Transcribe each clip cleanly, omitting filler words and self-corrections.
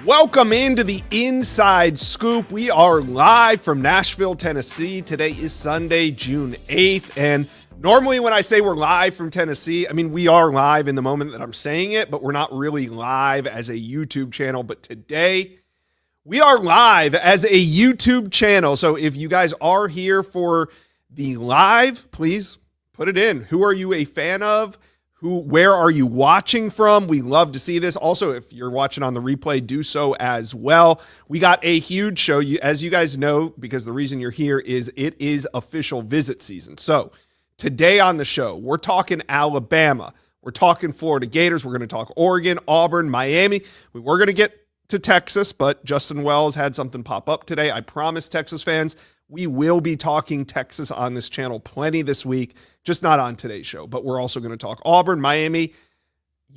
Welcome into the Inside Scoop. We are live from Nashville, Tennessee. Today is Sunday, June 8th. And normally when I say we're live from Tennessee, I mean, we are live in the moment that I'm saying it, but we're not really live as a YouTube channel. But today we are live as a YouTube channel. So if you guys are here for the live, please put it in. Who are you a fan of? Where are you watching from? We love to see this. Also, if you're watching on the replay, do so as well. We got a huge show. As you guys know, because the reason you're here is it is official visit season. So today on the show, we're talking Alabama. We're talking Florida Gators. We're going to talk Oregon, Auburn, Miami. We were going to get to Texas, but Justin Wells had something pop up today. I promise Texas fans, we will be talking Texas on this channel plenty this week, just not on today's show, but we're also going to talk Auburn, Miami,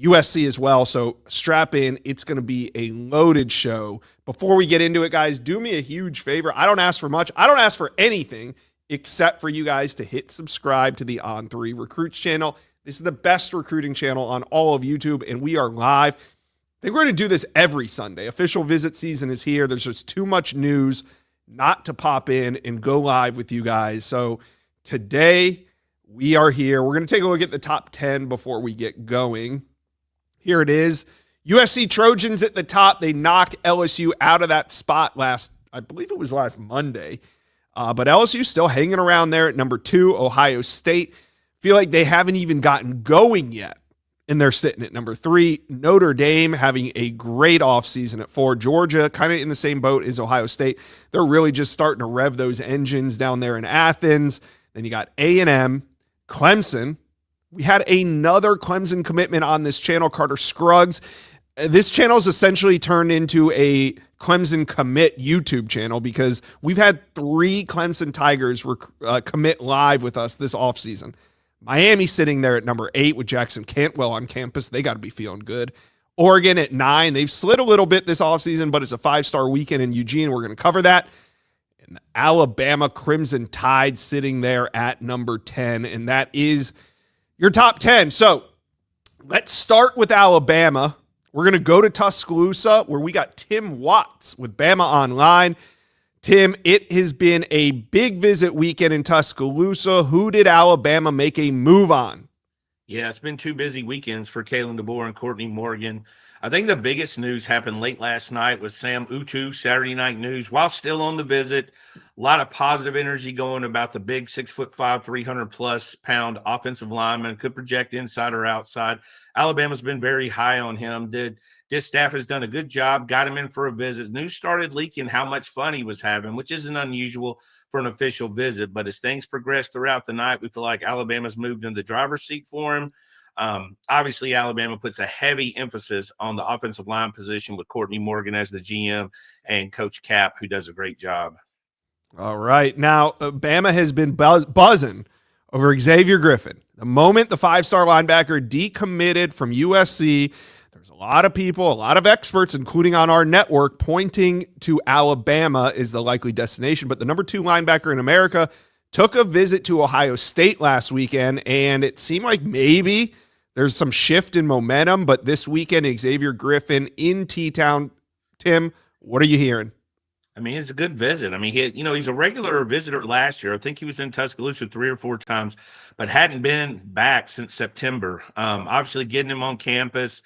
USC as well. So strap in. It's going to be a loaded show. Before we get into it, guys, do me a huge favor. I don't ask for much. I don't ask for anything except for you guys to hit subscribe to the On3 Recruits channel. This is the best recruiting channel on all of YouTube, and we are live. I think we're going to do this every Sunday. Official visit season is here. There's just too much news not to pop in and go live with you guys. So today we are here. We're going to take a look at the top 10 before we get going. Here it is. USC Trojans at the top. They knocked LSU out of that spot I believe it was last Monday. But LSU still hanging around there at number 2. Ohio State feel like they haven't even gotten going yet, and they're sitting at number 3. Notre Dame having a great offseason at 4. Georgia kind of in the same boat as Ohio State. They're really just starting to rev those engines down there in Athens. Then you got A&M, Clemson. We had another Clemson commitment on this channel, Carter Scruggs. This channel is essentially turned into a Clemson commit YouTube channel because we've had 3 Clemson Tigers commit live with us this offseason. Miami sitting there at number 8 with Jackson Cantwell on campus. They got to be feeling good. Oregon at 9. They've slid a little bit this offseason, but it's a 5-star weekend in Eugene. We're going to cover that. And the Alabama Crimson Tide sitting there at number 10. And that is your top 10. So let's start with Alabama. We're going to go to Tuscaloosa, where we got Tim Watts with Bama Online. Tim, it has been a big visit weekend in Tuscaloosa. Who did Alabama make a move on? Yeah, it's been 2 busy weekends for Kalen DeBoer and Courtney Morgan. I think the biggest news happened late last night with Sam Utu, Saturday Night News. While still on the visit, a lot of positive energy going about the big 6'5", 300-plus pound offensive lineman. Could project inside or outside. Alabama's been very high on him. This staff has done a good job, got him in for a visit. News started leaking how much fun he was having, which isn't unusual for an official visit. But as things progressed throughout the night, we feel like Alabama's moved in the driver's seat for him. Obviously, Alabama puts a heavy emphasis on the offensive line position with Courtney Morgan as the GM and Coach Cap, who does a great job. All right. Now, Bama has been buzzing over Xavier Griffin. The moment the 5-star linebacker decommitted from USC, there's a lot of people, a lot of experts, including on our network, pointing to Alabama as the likely destination. But the number 2 linebacker in America took a visit to Ohio State last weekend, and it seemed like maybe there's some shift in momentum. But this weekend, Xavier Griffin in T-Town. Tim, what are you hearing? I mean, it's a good visit. I mean, he's a regular visitor last year. I think he was in Tuscaloosa 3 or 4 times, but hadn't been back since September. Obviously, getting him on campus.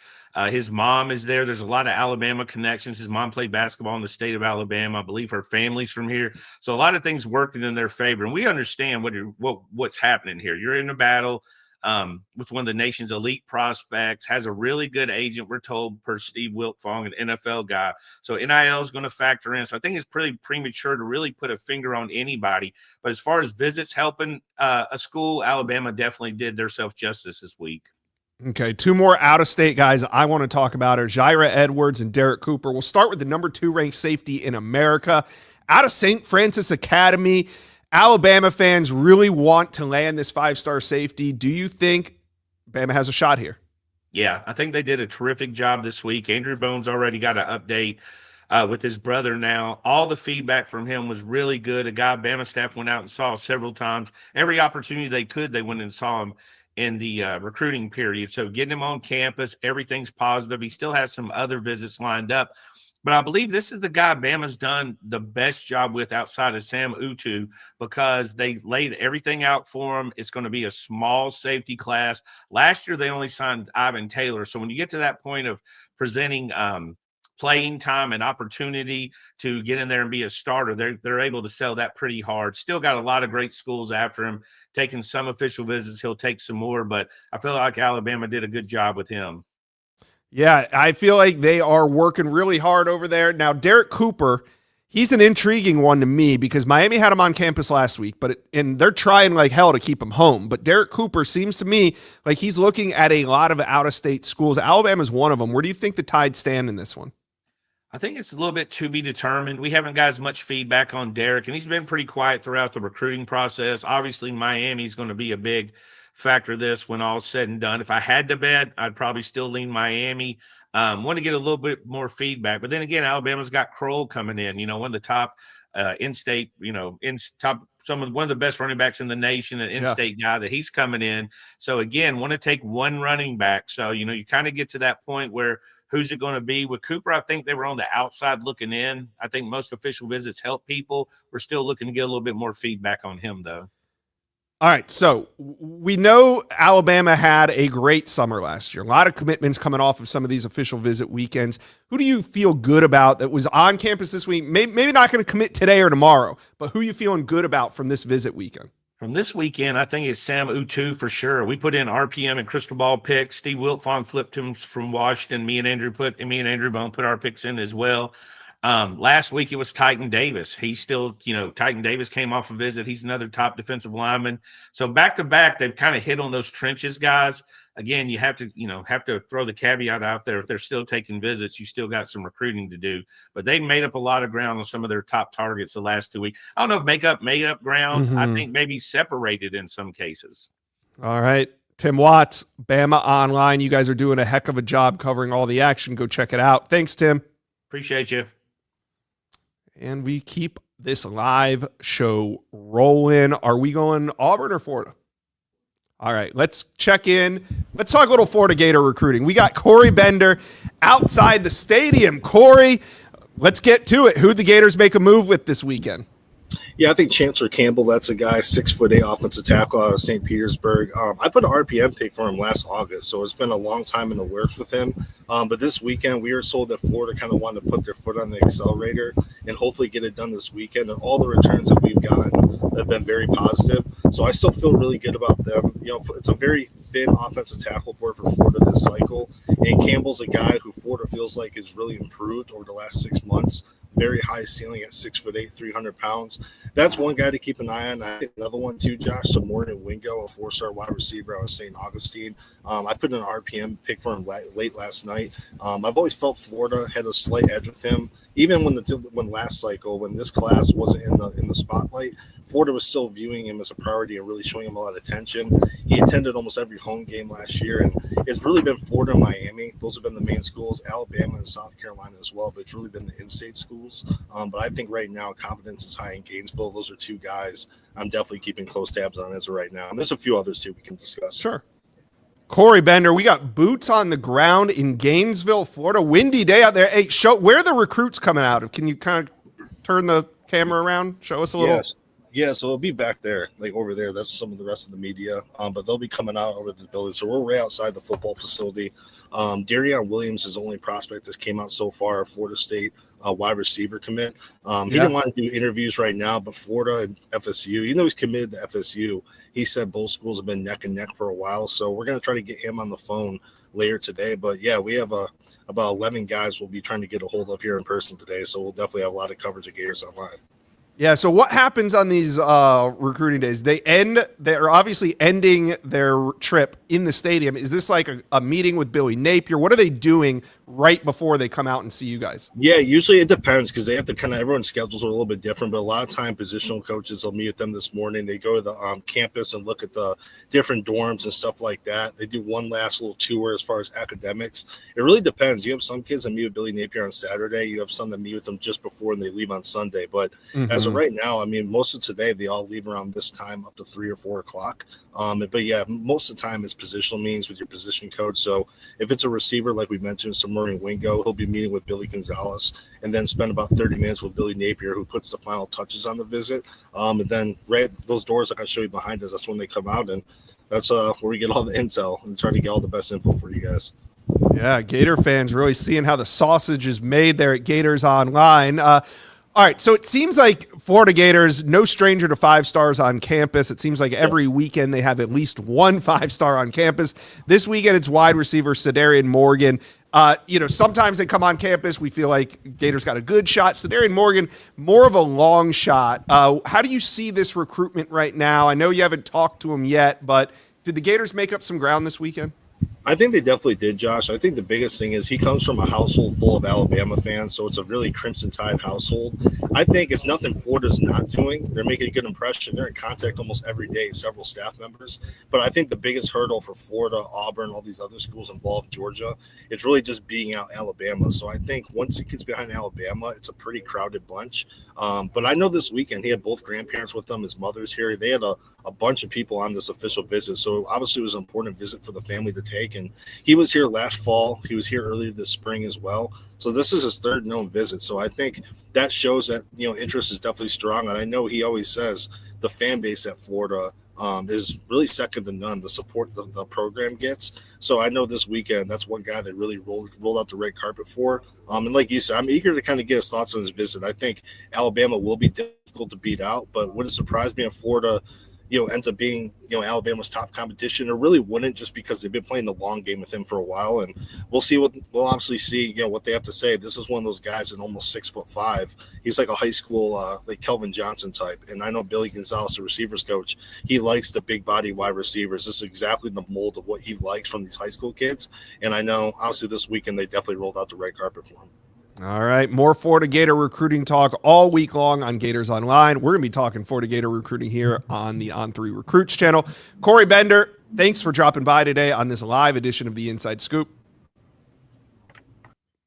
His mom is there. There's a lot of Alabama connections. His mom played basketball in the state of Alabama. I believe her family's from here. So a lot of things working in their favor. And we understand what's happening here. You're in a battle with one of the nation's elite prospects, has a really good agent, we're told, per Steve Wiltfong, an NFL guy. So NIL is going to factor in. So I think it's pretty premature to really put a finger on anybody. But as far as visits helping a school, Alabama definitely did themselves justice this week. Okay, 2 more out-of-state guys I want to talk about are Jaira Edwards and Derek Cooper. We'll start with the number 2 ranked safety in America. Out of St. Francis Academy, Alabama fans really want to land this 5-star safety. Do you think Bama has a shot here? Yeah, I think they did a terrific job this week. Andrew Bones already got an update with his brother now. All the feedback from him was really good. A guy Bama staff went out and saw several times. Every opportunity they could, they went and saw him in the recruiting period. So getting him on campus, everything's positive. He still has some other visits lined up. But I believe this is the guy Bama's done the best job with outside of Sam Utu because they laid everything out for him. It's going to be a small safety class. Last year, they only signed Ivan Taylor. So when you get to that point of presenting playing time and opportunity to get in there and be a starter, they're able to sell that pretty hard. Still got a lot of great schools after him, taking some official visits. He'll take some more, but I feel like Alabama did a good job with him. Yeah, I feel like they are working really hard over there. Now, Derek Cooper, he's an intriguing one to me because Miami had him on campus last week, and they're trying like hell to keep him home. But Derek Cooper seems to me like he's looking at a lot of out-of-state schools. Alabama's one of them. Where do you think the Tide stand in this one? I think it's a little bit to be determined. We haven't got as much feedback on Derek, and he's been pretty quiet throughout the recruiting process. Obviously, Miami's going to be a big factor this when all's said and done. If I had to bet, I'd probably still lean Miami. Want to get a little bit more feedback. But then again, Alabama's got Kroll coming in, one of the top in-state, one of the best running backs in the nation, an in-state guy that he's coming in. So again, want to take one running back. So, you kind of get to that point where who's it going to be? With Cooper, I think they were on the outside looking in. I think most official visits help people. We're still looking to get a little bit more feedback on him, though. All right, so we know Alabama had a great summer last year. A lot of commitments coming off of some of these official visit weekends. Who do you feel good about that was on campus this week? Maybe not going to commit today or tomorrow, but who are you feeling good about from this visit weekend? From this weekend, I think it's Sam Utu for sure. We put in RPM and crystal ball picks. Steve Wiltfong flipped him from Washington. Me and Andrew Bone put our picks in as well. Last week it was Titan Davis. He's still, Titan Davis came off a visit. He's another top defensive lineman. So back to back, they've kind of hit on those trenches guys. Again, you have to throw the caveat out there. If they're still taking visits, you still got some recruiting to do. But they made up a lot of ground on some of their top targets the last 2 weeks. I don't know if made up ground. Mm-hmm. I think maybe separated in some cases. All right. Tim Watts, Bama Online. You guys are doing a heck of a job covering all the action. Go check it out. Thanks, Tim. Appreciate you. And we keep this live show rolling. Are we going Auburn or Florida? All right, let's check in. Let's talk a little Florida Gator recruiting. We got Corey Bender outside the stadium. Corey, let's get to it. Who'd the Gators make a move with this weekend? Yeah, I think Chancellor Campbell, that's a guy, 6'8" offensive tackle out of St. Petersburg. I put an RPM pick for him last August, so it's been a long time in the works with him. But this weekend, we were told that Florida kind of wanted to put their foot on the accelerator and hopefully get it done this weekend. And all the returns that we've gotten have been very positive. So I still feel really good about them. It's a very thin offensive tackle board for Florida this cycle. And Campbell's a guy who Florida feels like has really improved over the last 6 months. Very high ceiling at 6'8", 300 pounds. That's one guy to keep an eye on. I think another one too, Josh, Morgan Wingo, a 4-star wide receiver out of St. Augustine. I put in an RPM pick for him late last night. I've always felt Florida had a slight edge with him. Even when last cycle, when this class wasn't in the spotlight, Florida was still viewing him as a priority and really showing him a lot of attention. He attended almost every home game last year, and it's really been Florida and Miami. Those have been the main schools, Alabama and South Carolina as well, but it's really been the in-state schools. But I think right now confidence is high in Gainesville. Those are two guys I'm definitely keeping close tabs on as of right now. And there's a few others too we can discuss. Sure. Corey Bender, we got boots on the ground in Gainesville, Florida. Windy day out there. Hey, where are the recruits coming out of? Can you kind of turn the camera around? Show us a little. Yes. Yeah, so it'll be back there, like over there. That's some of the rest of the media. But they'll be coming out over the building. So we're right outside the football facility. Darion Williams is the only prospect that came out so far, Florida State wide receiver commit. He didn't want to do interviews right now, but Florida and FSU, even though he's committed to FSU, he said both schools have been neck and neck for a while. So we're going to try to get him on the phone later today. But, yeah, we have about 11 guys we'll be trying to get a hold of here in person today. So we'll definitely have a lot of coverage of Gators Online. Yeah, so what happens on these recruiting days? They're obviously ending their trip in the stadium. Is this like a meeting with Billy Napier? What are they doing right before they come out and see you guys? Yeah, usually it depends because they have to everyone's schedules are a little bit different, but a lot of time positional coaches will meet with them this morning. They go to the campus and look at the different dorms and stuff like that. They do one last little tour as far as academics. It really depends. You have some kids that meet with Billy Napier on Saturday. You have some that meet with them just before and they leave on Sunday. But as as of right now, I mean, most of today they all leave around this time up to 3 or 4 o'clock. But yeah, most of the time it's positional meetings with your position coach. So if it's a receiver, like we mentioned, Samuri Wingo, he'll be meeting with Billy Gonzalez and then spend about 30 minutes with Billy Napier, who puts the final touches on the visit. And then right those doors like I showed you behind us, that's when they come out, and that's where we get all the intel and try to get all the best info for you guys. Yeah, Gator fans really seeing how the sausage is made there at Gators Online. All right, so it seems like Florida Gators, no stranger to 5-stars on campus. It seems like every weekend they have at least one 5-star on campus. This weekend it's wide receiver Sedarian Morgan. Sometimes they come on campus, we feel like Gators got a good shot. Sedarian Morgan, more of a long shot. How do you see this recruitment right now? I know you haven't talked to him yet, but did the Gators make up some ground this weekend? I think they definitely did, Josh. I think the biggest thing is he comes from a household full of Alabama fans, so it's a really Crimson Tide household. I think it's nothing Florida's not doing. They're making a good impression. They're in contact almost every day, several staff members. But I think the biggest hurdle for Florida, Auburn, all these other schools involved, Georgia, it's really just beating out Alabama. So I think once he gets behind Alabama, it's a pretty crowded bunch. But I know this weekend he had both grandparents with them. His mother's here. They had a bunch of people on this official visit. So obviously it was an important visit for the family to take. And he was here last fall. He was here earlier this spring as well. So this is his third known visit. So I think that shows that, interest is definitely strong. And I know he always says the fan base at Florida is really second to none, the support the program gets. So I know this weekend, that's one guy that really rolled out the red carpet for. And like you said, I'm eager to kind of get his thoughts on his visit. I think Alabama will be difficult to beat out, but would it surprise me if Florida ends up being, Alabama's top competition? It really wouldn't, just because they've been playing the long game with him for a while. And we'll obviously see, what they have to say. This is one of those guys at almost 6'5". He's like a high school, like Kelvin Johnson type. And I know Billy Gonzalez, the receivers coach, he likes the big body wide receivers. This is exactly the mold of what he likes from these high school kids. And I know obviously this weekend, they definitely rolled out the red carpet for him. All right, more Florida Gator recruiting talk all week long on Gators Online. We're going to be talking Florida Gator recruiting here on the On3 Recruits channel. Corey Bender, thanks for dropping by today on this live edition of the Inside Scoop.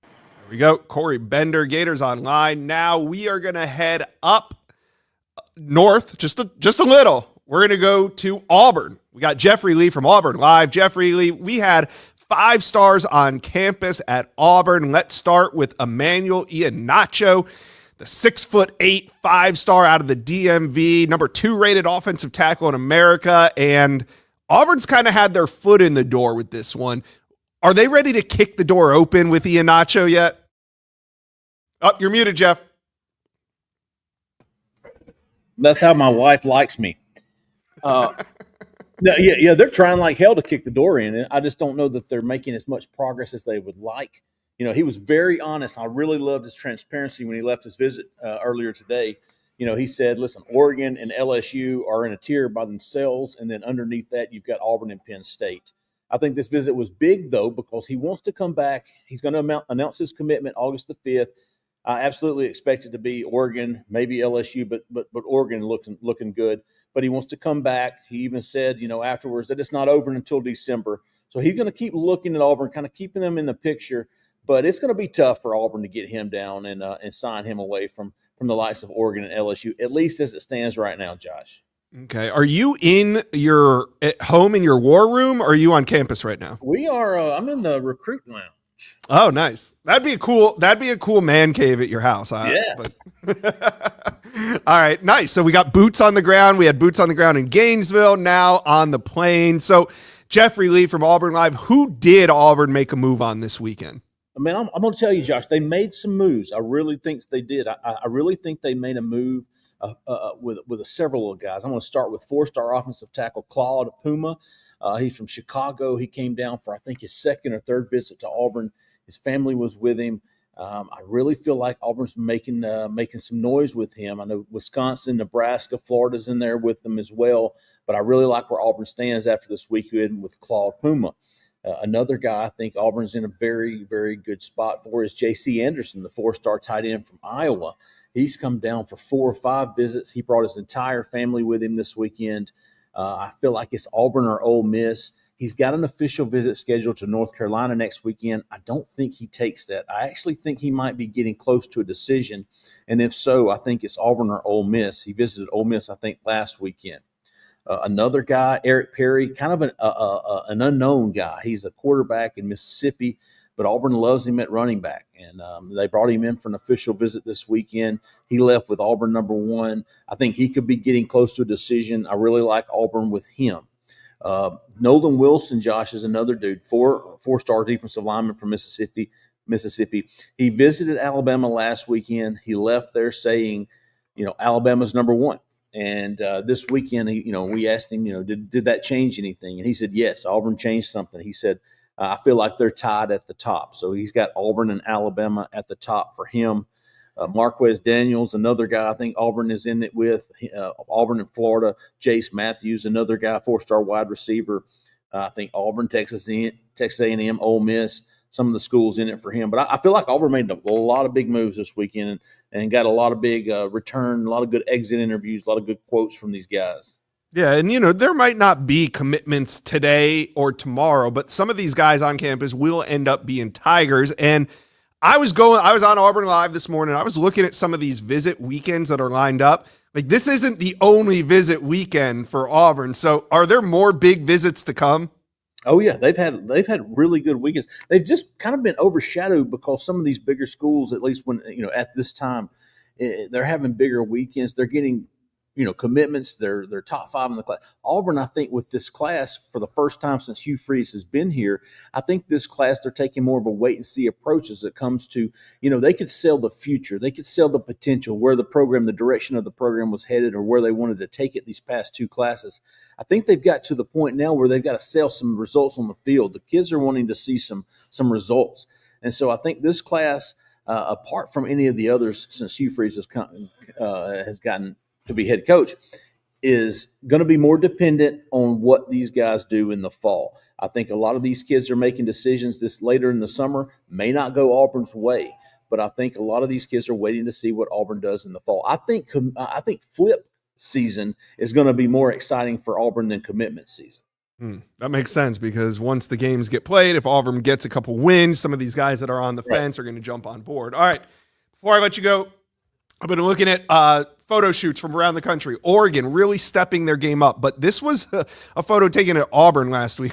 There we go, Corey Bender, Gators Online. Now we are going to head up north just a little. We're going to go to Auburn. We got Jeffrey Lee from Auburn Live. Jeffrey Lee, we had 5 stars on campus at Auburn. Let's start with Emmanuel Ihenacho, the 6'8", 5-star out of the DMV, number 2 rated offensive tackle in America. And Auburn's kind of had their foot in the door with this one. Are they ready to kick the door open with Ihenacho yet? Oh, you're muted, Jeff. That's how my wife likes me. No, yeah, they're trying like hell to kick the door in, and I just don't know that they're making as much progress as they would like. He was very honest. I really loved his transparency when he left his visit earlier today. He said, listen, Oregon and LSU are in a tier by themselves, and then underneath that, you've got Auburn and Penn State. I think this visit was big, though, because he wants to come back. He's going to announce his commitment August the 5th. I absolutely expect it to be Oregon, maybe LSU, but Oregon looking good. But he wants to come back. He even said, afterwards that it's not over until December. So he's going to keep looking at Auburn, kind of keeping them in the picture. But it's going to be tough for Auburn to get him down and sign him away from the likes of Oregon and LSU, at least as it stands right now, Josh. Okay. Are you at home in your war room, or are you on campus right now? We are. I'm in the recruit lounge. Oh, nice. That'd be a cool man cave at your house. Yeah. All right, nice. So we got boots on the ground. We had boots on the ground in Gainesville, now on the plane. So Jeffrey Lee from Auburn Live, who did Auburn make a move on this weekend? I mean, I'm going to tell you, Josh, they made some moves. I really think they did. I really think they made a move with several of guys. I'm going to start with 4-star offensive tackle Claude Puma. He's from Chicago. He came down for, I think, his second or third visit to Auburn. His family was with him. I really feel like Auburn's making some noise with him. I know Wisconsin, Nebraska, Florida's in there with them as well. But I really like where Auburn stands after this weekend with Claude Puma. Another guy I think Auburn's in a very, very good spot for is J.C. Anderson, the 4-star tight end from Iowa. He's come down for 4 or 5 visits. He brought his entire family with him this weekend. I feel like it's Auburn or Ole Miss. He's got an official visit scheduled to North Carolina next weekend. I don't think he takes that. I actually think he might be getting close to a decision. And if so, I think it's Auburn or Ole Miss. He visited Ole Miss, I think, last weekend. Another guy, Eric Perry, kind of an unknown guy. He's a quarterback in Mississippi, but Auburn loves him at running back. And they brought him in for an official visit this weekend. He left with Auburn #1. I think he could be getting close to a decision. I really like Auburn with him. Nolan Wilson, Josh, is another dude, four-star defensive lineman from Mississippi. He visited Alabama last weekend. He left there saying, Alabama's #1. And this weekend, we asked him, did that change anything? And he said, yes, Auburn changed something. He said, I feel like they're tied at the top. So he's got Auburn and Alabama at the top for him. Marquez Daniels, another guy I think Auburn is in it with. Auburn and Florida. Jace Matthews, another guy, 4-star wide receiver. I think Auburn, Texas A&M, Ole Miss, some of the schools in it for him. But I feel like Auburn made a lot of big moves this weekend and got a lot of big return, a lot of good exit interviews, a lot of good quotes from these guys. Yeah, and there might not be commitments today or tomorrow, but some of these guys on campus will end up being Tigers. And I was on Auburn Live this morning. I was looking at some of these visit weekends that are lined up. Like, this isn't the only visit weekend for Auburn. So are there more big visits to come? Oh yeah, they've had really good weekends. They've just kind of been overshadowed because some of these bigger schools, at least when at this time, they're having bigger weekends. They're getting commitments. They're top 5 in the class. Auburn, I think, with this class for the first time since Hugh Freeze has been here, I think this class they're taking more of a wait and see approach as it comes to they could sell the future, they could sell the potential, where the direction of the program was headed, or where they wanted to take it these past 2 classes. I think they've got to the point now where they've got to sell some results on the field. The kids are wanting to see some results, and so I think this class, apart from any of the others since Hugh Freeze has gotten to be head coach, is going to be more dependent on what these guys do in the fall. I think a lot of these kids are making decisions this later in the summer, may not go Auburn's way, but I think a lot of these kids are waiting to see what Auburn does in the fall. I think flip season is going to be more exciting for Auburn than commitment season. That makes sense, because once the games get played, if Auburn gets a couple wins, some of these guys that are on the fence are going to jump on board. All right, before I let you go, I've been looking at photo shoots from around the country. Oregon really stepping their game up, but this was a photo taken at Auburn last week.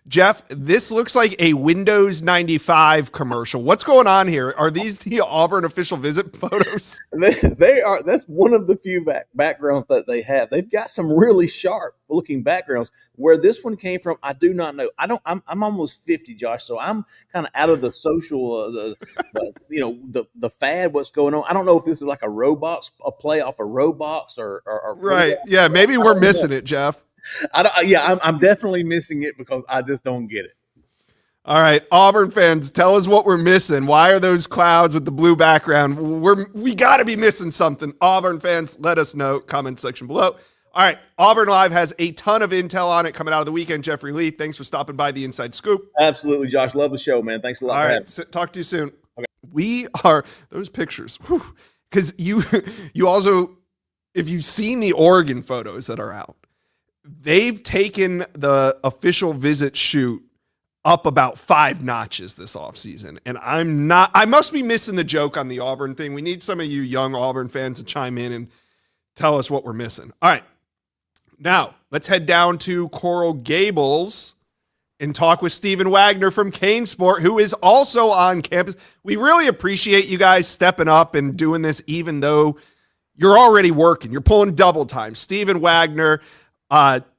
Jeff, this looks like a Windows 95 commercial. What's going on here? Are these the Auburn official visit photos? They are. That's one of the few backgrounds that they have. They've got some really sharp looking backgrounds. Where this one came from, I do not know. I'm almost 50, Josh, so I'm kind of out of the social, the fad. What's going on? I don't know if this is like a play off a Roblox or right. Yeah, maybe we're missing it, Jeff. I'm definitely missing it because I just don't get it. All right, Auburn fans, tell us what we're missing. Why are those clouds with the blue background? We got to be missing something. Auburn fans, let us know. Comment section below. All right, Auburn Live has a ton of intel on it coming out of the weekend. Jeffrey Lee, thanks for stopping by the Inside Scoop. Absolutely, Josh. Love the show, man. Thanks a lot. All right, talk to you soon. Okay. We are those pictures, because you also, if you've seen the Oregon photos that are out, they've taken the official visit shoot up about 5 notches this offseason. And I must be missing the joke on the Auburn thing. We need some of you young Auburn fans to chime in and tell us what we're missing. All right. Now, let's head down to Coral Gables and talk with Stephen Wagner from Kane Sport, who is also on campus. We really appreciate you guys stepping up and doing this, even though you're already working. You're pulling double time. Stephen Wagner,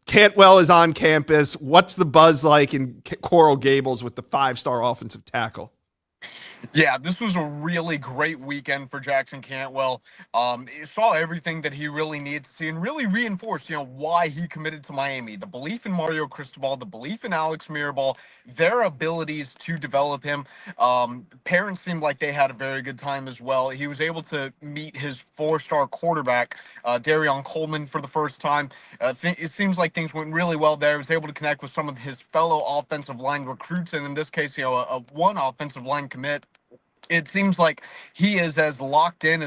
Cantwell is on campus. What's the buzz like in Coral Gables with the 5-star offensive tackle? Yeah, this was a really great weekend for Jackson Cantwell. He saw everything that he really needed to see and really reinforced, why he committed to Miami. The belief in Mario Cristobal, the belief in Alex Mirabal, their abilities to develop him. Parents seemed like they had a very good time as well. He was able to meet his 4-star quarterback, Darion Coleman, for the first time. It seems like things went really well there. He was able to connect with some of his fellow offensive line recruits, and in this case, one offensive line commit. It seems like he is as locked in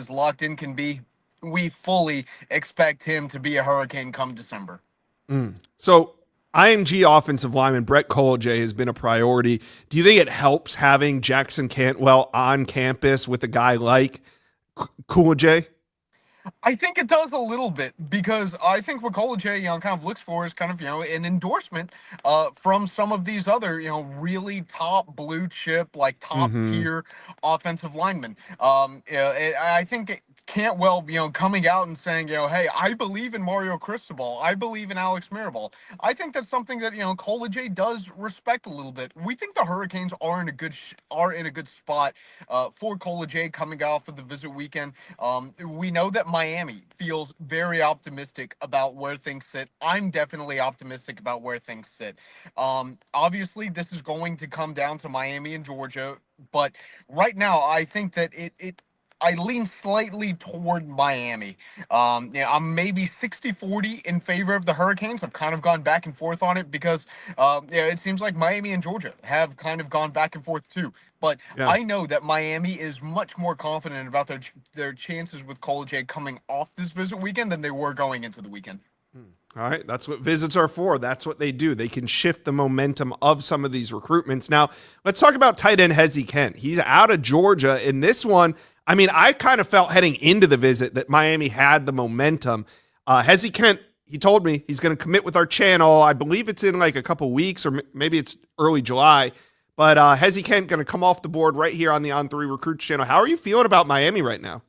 can be. We fully expect him to be a Hurricane come December. So IMG offensive lineman Brett Colajay has been a priority. Do you think it helps having Jackson Cantwell on campus with a guy like Colajay? I think it does a little bit because I think what Colajay, kind of looks for is kind of, an endorsement from some of these other, really top blue chip, like top tier offensive linemen. I think Cantwell, coming out and saying, hey, I believe in Mario Cristobal. I believe in Alex Mirabal. I think that's something that, Colajay does respect a little bit. We think the Hurricanes are in a good spot for Colajay coming off of the visit weekend. We know that Miami feels very optimistic about where things sit. I'm definitely optimistic about where things sit. Obviously, this is going to come down to Miami and Georgia, but right now, I think that I lean slightly toward Miami. I'm maybe 60-40 in favor of the Hurricanes. I've kind of gone back and forth on it because it seems like Miami and Georgia have kind of gone back and forth too. But I know that Miami is much more confident about their chances with Colajay coming off this visit weekend than they were going into the weekend. All right, that's what visits are for. That's what they do. They can shift the momentum of some of these recruitments. Now, let's talk about tight end Hezzy Kent. He's out of Georgia. In this one, I mean, I kind of felt heading into the visit that Miami had the momentum. Hezzy Kent, he told me he's going to commit with our channel. I believe it's in like a couple weeks or maybe it's early July. But Hezzy Kent going to come off the board right here on the On3 Recruits channel. How are you feeling about Miami right now?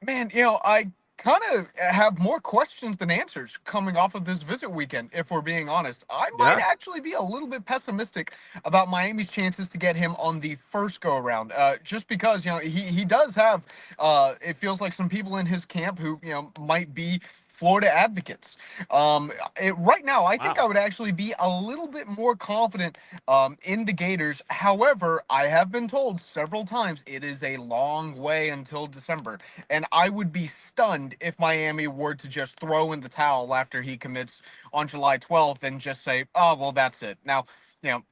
Man, I kind of have more questions than answers coming off of this visit weekend, if we're being honest. I might actually be a little bit pessimistic about Miami's chances to get him on the first go-around, just because, he does have, it feels like some people in his camp who, might be Florida advocates. Right now, I think I would actually be a little bit more confident in the Gators. However, I have been told several times it is a long way until December, and I would be stunned if Miami were to just throw in the towel after he commits on July 12th and just say, oh, well, that's it. Now,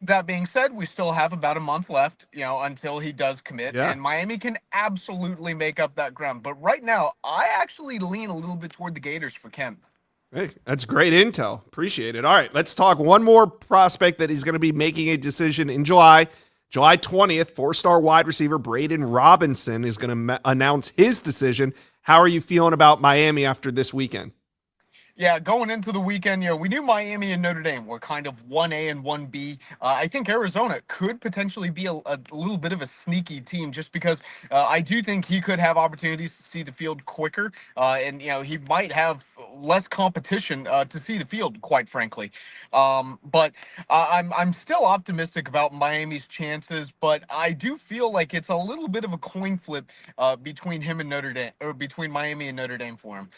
that being said, we still have about a month left, until he does commit, and Miami can absolutely make up that ground. But right now, I actually lean a little bit toward the Gators for Kent. Hey, that's great intel. Appreciate it. All right, let's talk one more prospect that he's going to be making a decision in July. July 20th, four-star wide receiver Braden Robinson is going to announce his decision. How are you feeling about Miami after this weekend? Yeah, going into the weekend, we knew Miami and Notre Dame were kind of 1A and 1B. I think Arizona could potentially be a little bit of a sneaky team just because I do think he could have opportunities to see the field quicker. And he might have less competition to see the field, quite frankly. But I'm still optimistic about Miami's chances, but I do feel like it's a little bit of a coin flip between him and Notre Dame, or between Miami and Notre Dame for him.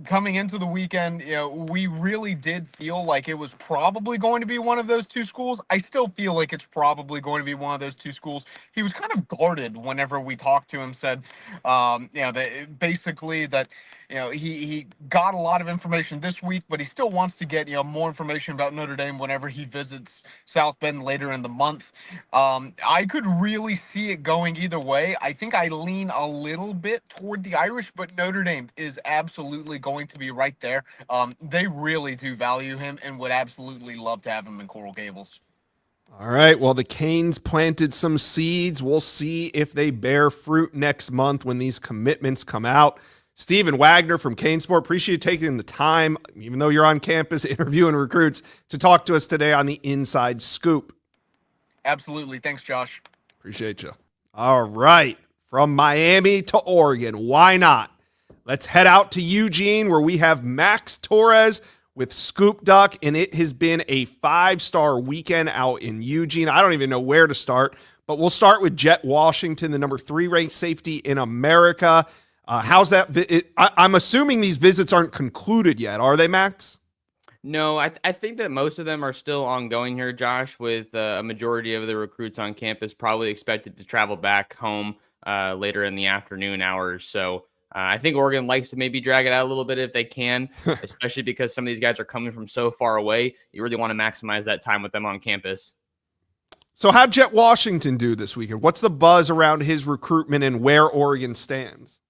Coming into the weekend, we really did feel like it was probably going to be one of those two schools. I still feel like it's probably going to be one of those two schools. He was kind of guarded whenever we talked to him, said, basically that, he got a lot of information this week, but he still wants to get, more information about Notre Dame whenever he visits South Bend later in the month. I could really see it going either way. I think I lean a little bit toward the Irish, but Notre Dame is absolutely going to be right there. They really do value him and would absolutely love to have him in Coral Gables. All right. Well, the Canes planted some seeds. We'll see if they bear fruit next month when these commitments come out. Steven Wagner from CaneSport, appreciate you taking the time, even though you're on campus interviewing recruits, to talk to us today on the Inside Scoop. Absolutely. Thanks, Josh. Appreciate you. All right. From Miami to Oregon, why not? Let's head out to Eugene, where we have Max Torres with Scoop Duck, and it has been a 5-star weekend out in Eugene. I don't even know where to start, but we'll start with Jet Washington, the number 3 ranked safety in America. How's that? I'm assuming these visits aren't concluded yet, are they, Max? No, I think that most of them are still ongoing here, Josh, with a majority of the recruits on campus probably expected to travel back home later in the afternoon hours. So I think Oregon likes to maybe drag it out a little bit if they can, especially because some of these guys are coming from so far away. You really want to maximize that time with them on campus. So how'd Jet Washington do this weekend? What's the buzz around his recruitment and where Oregon stands?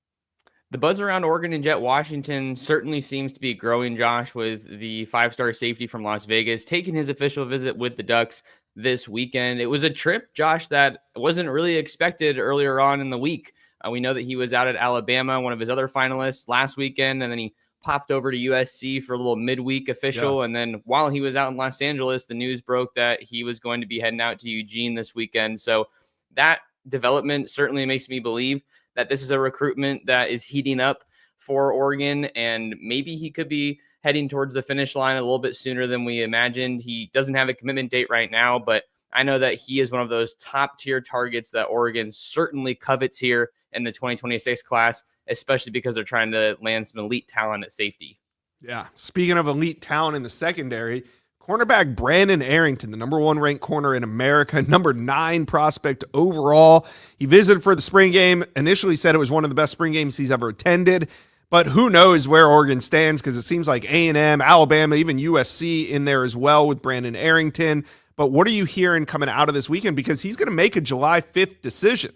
The buzz around Oregon and Jet Washington certainly seems to be growing, Josh, with the five-star safety from Las Vegas taking his official visit with the Ducks this weekend. It was a trip, Josh, that wasn't really expected earlier on in the week. We know that he was out at Alabama, one of his other finalists last weekend, and then he popped over to USC for a little midweek official. Yeah. And then while he was out in Los Angeles, the news broke that he was going to be heading out to Eugene this weekend. So that development certainly makes me believe that this is a recruitment that is heating up for Oregon, and maybe he could be heading towards the finish line a little bit sooner than we imagined. He doesn't have a commitment date right now, but I know that he is one of those top tier targets that Oregon certainly covets here in the 2026 class, especially because they're trying to land some elite talent at safety. Yeah. Speaking of elite talent in the secondary, cornerback Brandon Arrington, the number 1 ranked corner in America, number 9 prospect overall. He visited for the spring game, initially said it was one of the best spring games he's ever attended, but who knows where Oregon stands, because it seems like A&M, Alabama, even USC in there as well with Brandon Arrington. But what are you hearing coming out of this weekend? Because he's going to make a July 5th decision.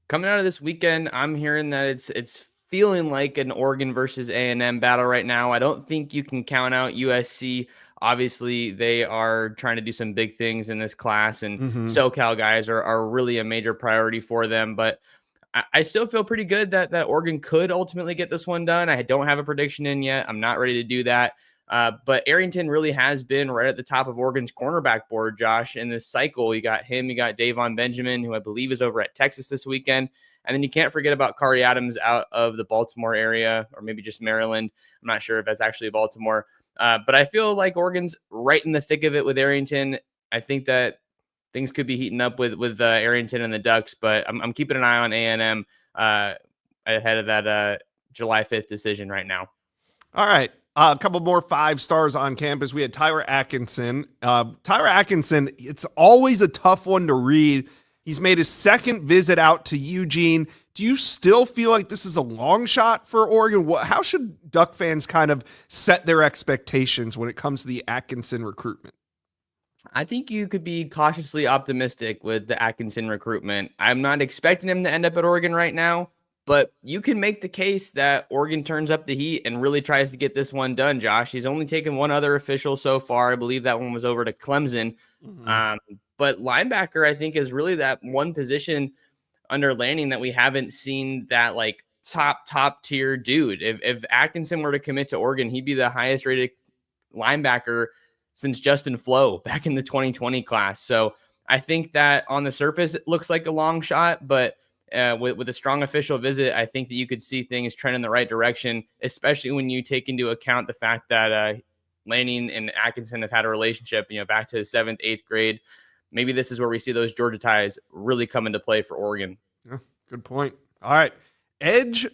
Coming out of this weekend, I'm hearing that it's feeling like an Oregon versus A&M battle right now. I don't think you can count out USC. Obviously, they are trying to do some big things in this class, and SoCal guys are really a major priority for them. But I still feel pretty good that Oregon could ultimately get this one done. I don't have a prediction in yet. I'm not ready to do that. But Arrington really has been right at the top of Oregon's cornerback board, Josh, in this cycle. You got him, you got Davon Benjamin, who I believe is over at Texas this weekend. And then you can't forget about Kari Adams out of the Baltimore area, or maybe just Maryland. I'm not sure if that's actually Baltimore. But I feel like Oregon's right in the thick of it with Arrington. I think that things could be heating up with Arrington and the Ducks, but I'm keeping an eye on A&M ahead of that July 5th decision right now. All right. A couple more 5 stars on campus. We had Tyler Atkinson. Tyler Atkinson, it's always a tough one to read. He's made his second visit out to Eugene. Do you still feel like this is a long shot for Oregon? How should Duck fans kind of set their expectations when it comes to the Atkinson recruitment? I think you could be cautiously optimistic with the Atkinson recruitment. I'm not expecting him to end up at Oregon right now, but you can make the case that Oregon turns up the heat and really tries to get this one done, Josh. He's only taken one other official so far. I believe that one was over to Clemson. But linebacker, I think, is really that one position under Lanning that we haven't seen that like top tier dude. If Atkinson were to commit to Oregon, he'd be the highest rated linebacker since Justin Flo back in the 2020 class. So I think that on the surface, it looks like a long shot, but with a strong official visit, I think that you could see things trend in the right direction, especially when you take into account the fact that Lanning and Atkinson have had a relationship, back to 7th, 8th grade. Maybe this is where we see those Georgia ties really come into play for Oregon. Yeah, good point. All right. Edge,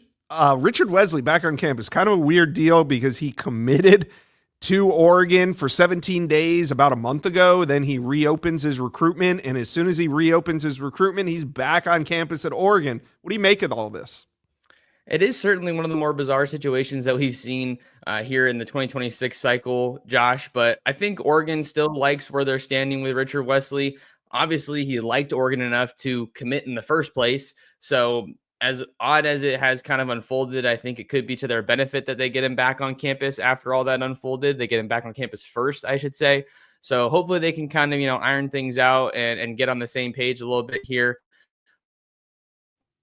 Richard Wesley back on campus. Kind of a weird deal because he committed to Oregon for 17 days about a month ago. Then he reopens his recruitment. And as soon as he reopens his recruitment, he's back on campus at Oregon. What do you make of all this? It is certainly one of the more bizarre situations that we've seen here in the 2026 cycle, Josh. But I think Oregon still likes where they're standing with Richard Wesley. Obviously, he liked Oregon enough to commit in the first place. So as odd as it has kind of unfolded, I think it could be to their benefit that they get him back on campus after all that unfolded. They get him back on campus first, I should say. So hopefully they can kind of, iron things out and get on the same page a little bit here.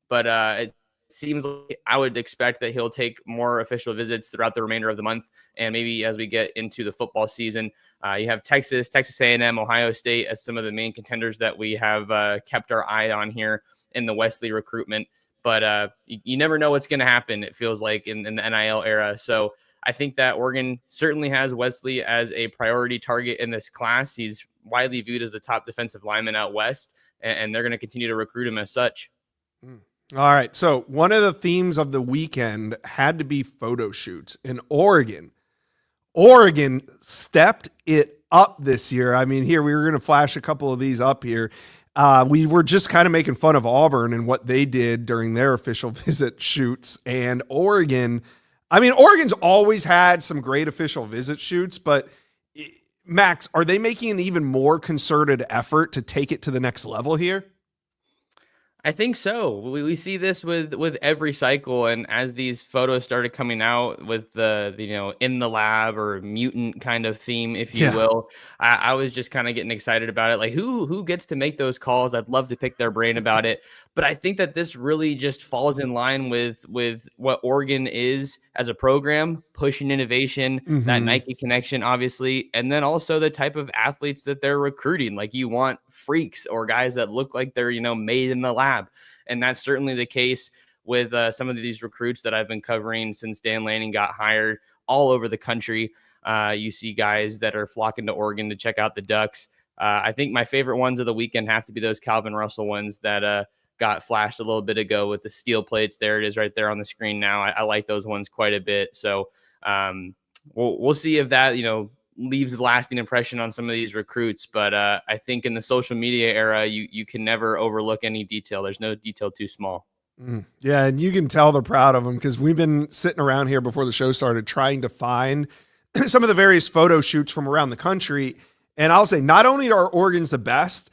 But it seems like I would expect that he'll take more official visits throughout the remainder of the month. And maybe as we get into the football season, you have Texas A&M, Ohio State as some of the main contenders that we have kept our eye on here in the Wesley recruitment. But you never know what's going to happen, it feels like, in the NIL era. So I think that Oregon certainly has Wesley as a priority target in this class. He's widely viewed as the top defensive lineman out west, and they're going to continue to recruit him as such. All right. So one of the themes of the weekend had to be photo shoots in Oregon. Oregon stepped it up this year. I mean, here we were going to flash a couple of these up here. We were just kind of making fun of Auburn and what they did during their official visit shoots. And Oregon's always had some great official visit shoots, but Max, are they making an even more concerted effort to take it to the next level here? I think so. We see this with every cycle, and as these photos started coming out with the in the lab or mutant kind of theme, if you Yeah. will, I was just kind of getting excited about it. Like who gets to make those calls? I'd love to pick their brain about it, but I think that this really just falls in line with what Oregon is as a program, pushing innovation, that Hmm. Nike connection, obviously, and then also the type of athletes that they're recruiting. Like you want freaks or guys that look like they're made in the lab, and that's certainly the case with some of these recruits that I've been covering since Dan Lanning got hired all over the country. You see guys that are flocking to Oregon to check out the Ducks. I think my favorite ones of the weekend have to be those Calvin Russell ones that got flashed a little bit ago with the steel plates. There it is right there on the screen now. I like those ones quite a bit. So we'll see if that, leaves a lasting impression on some of these recruits. But I think in the social media era, you can never overlook any detail. There's no detail too small. Yeah, and you can tell they're proud of them because we've been sitting around here before the show started trying to find some of the various photo shoots from around the country. And I'll say, not only are Oregon's the best,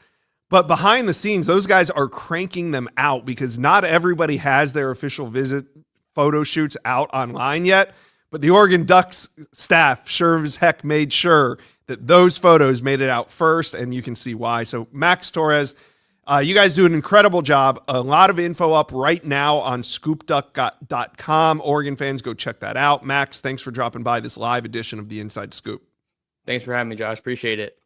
but behind the scenes, those guys are cranking them out because not everybody has their official visit photo shoots out online yet. But the Oregon Ducks staff sure as heck made sure that those photos made it out first, and you can see why. So Max Torres, you guys do an incredible job. A lot of info up right now on scoopduck.com. Oregon fans, go check that out. Max, thanks for dropping by this live edition of the Inside Scoop. Thanks for having me, Josh. Appreciate it.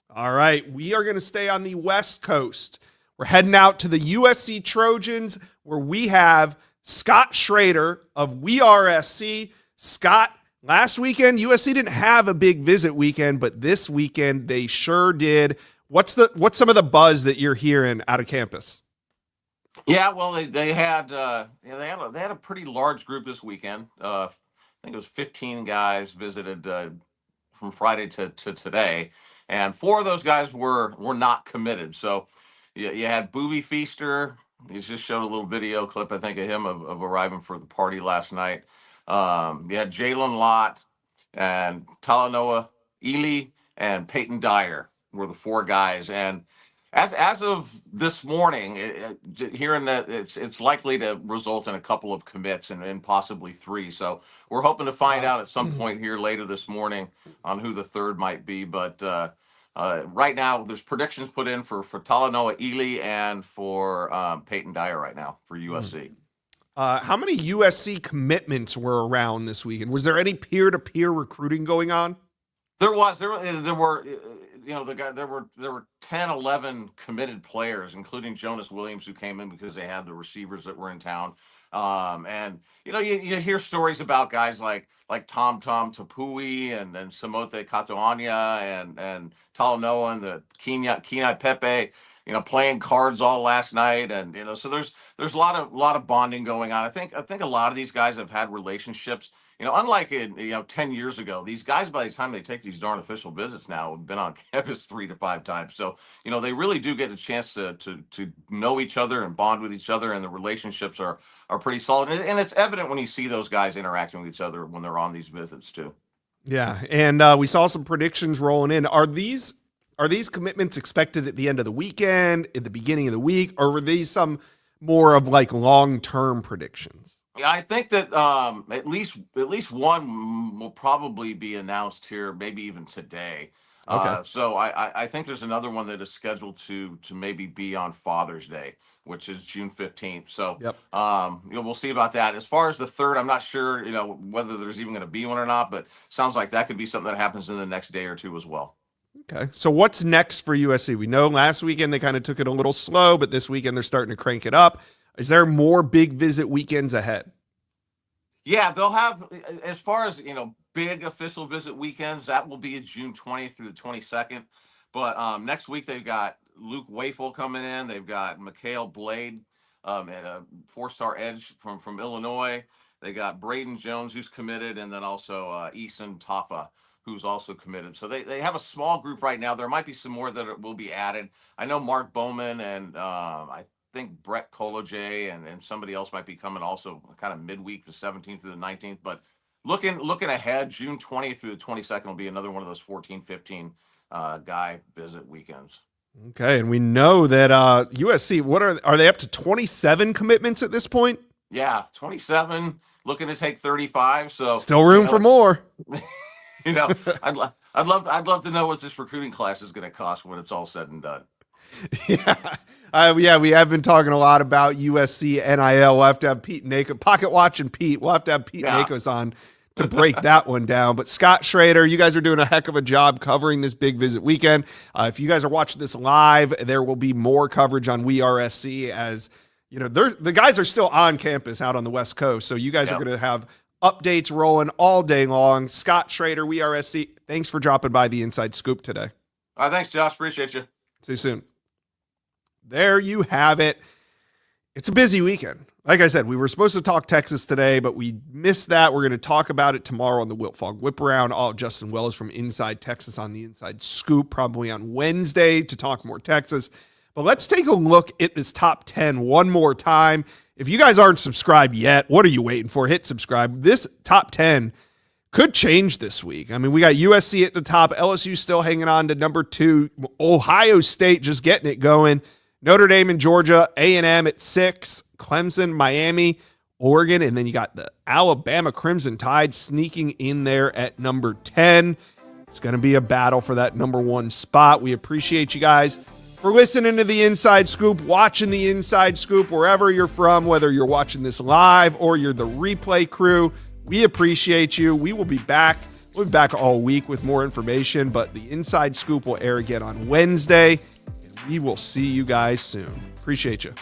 All right, we are going to stay on the West Coast. We're heading out to the USC Trojans, where we have Scott Schrader of WeRSC. Scott, last weekend, USC didn't have a big visit weekend, but this weekend they sure did. What's some of the buzz that you're hearing out of campus? Yeah, well, they had a pretty large group this weekend. I think it was 15 guys visited from Friday to today, and 4 of those guys were not committed. So you had Booby Feaster. He just showed a little video clip, I think, of him of arriving for the party last night. You had Jalen Lott and Talanoa Ely and Peyton Dyer were the 4 guys. And as of this morning, hearing that it's likely to result in a couple of commits and possibly 3. So we're hoping to find out at some point here later this morning on who the third might be. But right now, there's predictions put in for Talanoa Ely and for Peyton Dyer right now for USC. How many USC commitments were around this weekend? Was there any peer-to-peer recruiting going on? There were there were 10, 11 committed players, including Jonas Williams, who came in because they had the receivers that were in town. And you hear stories about guys like Tom Tapui and Samote Katoanya and Talanoa and the Kenai Pepe, playing cards all last night. And so there's a lot of bonding going on. I think a lot of these guys have had relationships. Unlike 10 years ago, these guys, by the time they take these darn official visits now, have been on campus 3 to 5 times. So, they really do get a chance to know each other and bond with each other, and the relationships are pretty solid. And it's evident when you see those guys interacting with each other when they're on these visits too. Yeah, and we saw some predictions rolling in. Are these commitments expected at the end of the weekend, at the beginning of the week, or were these some more of like long-term predictions? Yeah, I think that at least one will probably be announced here, maybe even today. Okay. So I think there's another one that is scheduled to maybe be on Father's Day, which is June 15th. So Yep. we'll see about that. As far as the third, I'm not sure whether there's even going to be one or not, but sounds like that could be something that happens in the next day or two as well. Okay. So what's next for USC? We know last weekend they kind of took it a little slow, but this weekend they're starting to crank it up. Is there more big visit weekends ahead? Yeah, they'll have, as far as, big official visit weekends, that will be June 20th through the 22nd. But next week, they've got Luke Wafel coming in. They've got Mikhail Blade, and a 4-star edge from Illinois. They got Braden Jones, who's committed, and then also Eason Tafa, who's also committed. So they have a small group right now. There might be some more that will be added. I know Mark Bowman and I think Brett Kolojay and somebody else might be coming also kind of midweek, the 17th through the 19th. But looking ahead, June 20th through the 22nd will be another one of those 14, 15 guy visit weekends. Okay, and we know that USC, what are they up to 27 commitments at this point? Yeah, 27, looking to take 35. So Still room for more. You know, I'd love to know what this recruiting class is going to cost when it's all said and done. Yeah, we have been talking a lot about USC NIL. We'll have to have Pete Nakos, Pocket Watch and Pete. We'll have to have Pete Nakos on to break that one down. But Scott Schrader, you guys are doing a heck of a job covering this big visit weekend. If you guys are watching this live, there will be more coverage on WeRSC as, you know, the guys are still on campus out on the West Coast. So you guys are going to have updates rolling all day long. Scott Schrader, WeRSC, thanks for dropping by the Inside Scoop today. All right, thanks, Josh. Appreciate you. See you soon. There you have it. It's a busy weekend. Like I said, we were supposed to talk Texas today, but we missed that. We're going to talk about it tomorrow on the Wilt Fogg Whip Around. Justin Wells from Inside Texas on the Inside Scoop, probably on Wednesday to talk more Texas. But let's take a look at this top 10 one more time. If you guys aren't subscribed yet, what are you waiting for? Hit subscribe. This top 10 could change this week. I mean, we got USC at the top, LSU still hanging on to number 2, Ohio State just getting it going, Notre Dame and Georgia, A&M at 6, Clemson, Miami, Oregon, and then you got the Alabama Crimson Tide sneaking in there at number 10. It's going to be a battle for that number 1 spot. We appreciate you guys for listening to the Inside Scoop, watching the Inside Scoop, wherever you're from, whether you're watching this live or you're the replay crew. We appreciate you. We will be back. We'll be back all week with more information, but the Inside Scoop will air again on Wednesday. We will see you guys soon. Appreciate you.